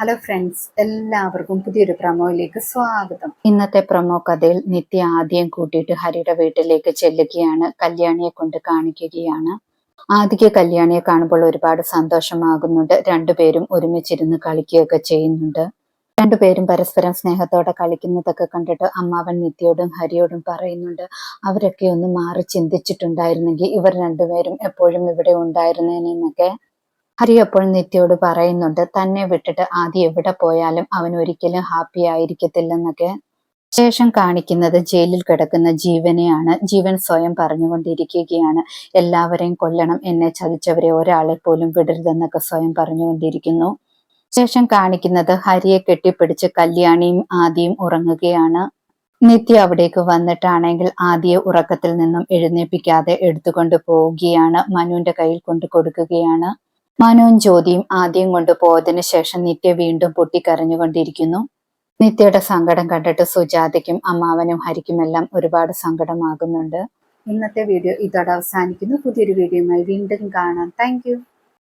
Hello friends, എല്ലാവർക്കും പുതിയൊരു പ്രൊമോയിലേക്ക് സ്വാഗതം. ഇന്നത്തെ പ്രൊമോ കഥയിൽ നിത്യ ആദ്യം കൂട്ടിയിട്ട് ഹരിയുടെ വീട്ടിലേക്ക് ചെല്ലുകയാണ്. കല്യാണിയെ കൊണ്ട് കാണിക്കുകയാണ്. ആദ്യക്ക് കല്യാണിയെ കാണുമ്പോൾ ഒരുപാട് സന്തോഷമാകുന്നുണ്ട്. രണ്ടുപേരും ഒരുമിച്ചിരുന്ന് കളിക്കുകയൊക്കെ ചെയ്യുന്നുണ്ട്. രണ്ടുപേരും പരസ്പരം സ്നേഹത്തോടെ കളിക്കുന്നതൊക്കെ കണ്ടിട്ട് അമ്മാവൻ നിത്യയോടും ഹരിയോടും പറയുന്നുണ്ട്, അവരൊക്കെ ഒന്ന് മാറി ചിന്തിച്ചിട്ടുണ്ടായിരുന്നെങ്കിൽ ഇവർ രണ്ടുപേരും എപ്പോഴും ഇവിടെ ഉണ്ടായിരുന്നേനെന്നൊക്കെ. ഹരി അപ്പോൾ നിത്യയോട് പറയുന്നുണ്ട്, തന്നെ വിട്ടിട്ട് ആദ്യം എവിടെ പോയാലും അവൻ ഒരിക്കലും ഹാപ്പി ആയിരിക്കത്തില്ലെന്നൊക്കെ. ശേഷം കാണിക്കുന്നത് ജയിലിൽ കിടക്കുന്ന ജീവനെയാണ്. ജീവൻ സ്വയം പറഞ്ഞുകൊണ്ടിരിക്കുകയാണ്, എല്ലാവരെയും കൊല്ലണം, എന്നെ ചതിച്ചവരെ ഒരാളെ പോലും വിടരുതെന്നൊക്കെ സ്വയം പറഞ്ഞുകൊണ്ടിരിക്കുന്നു. ശേഷം കാണിക്കുന്നത് ഹരിയെ കെട്ടിപ്പിടിച്ച് കല്യാണിയും ആദിയും ഉറങ്ങുകയാണ്. നിത്യ അവിടേക്ക് വന്നിട്ടാണെങ്കിൽ ആദിയെ ഉറക്കത്തിൽ നിന്നും എഴുന്നേൽപ്പിക്കാതെ എടുത്തുകൊണ്ട് പോവുകയാണ്. മനുവിന്റെ കയ്യിൽ കൊണ്ട് കൊടുക്കുകയാണ്. മനുവും ജ്യോതിയും ആദ്യം കൊണ്ടുപോയതിനു ശേഷം നിത്യ വീണ്ടും പൊട്ടിക്കരഞ്ഞുകൊണ്ടിരിക്കുന്നു. നിത്യയുടെ സങ്കടം കണ്ടിട്ട് സുജാതയ്ക്കും അമ്മാവനും ഹരിക്കുമെല്ലാം ഒരുപാട് സങ്കടമാകുന്നുണ്ട്. ഇന്നത്തെ വീഡിയോ ഇതോടെ അവസാനിക്കുന്നു. പുതിയൊരു വീഡിയോയുമായി വീണ്ടും കാണാം. താങ്ക്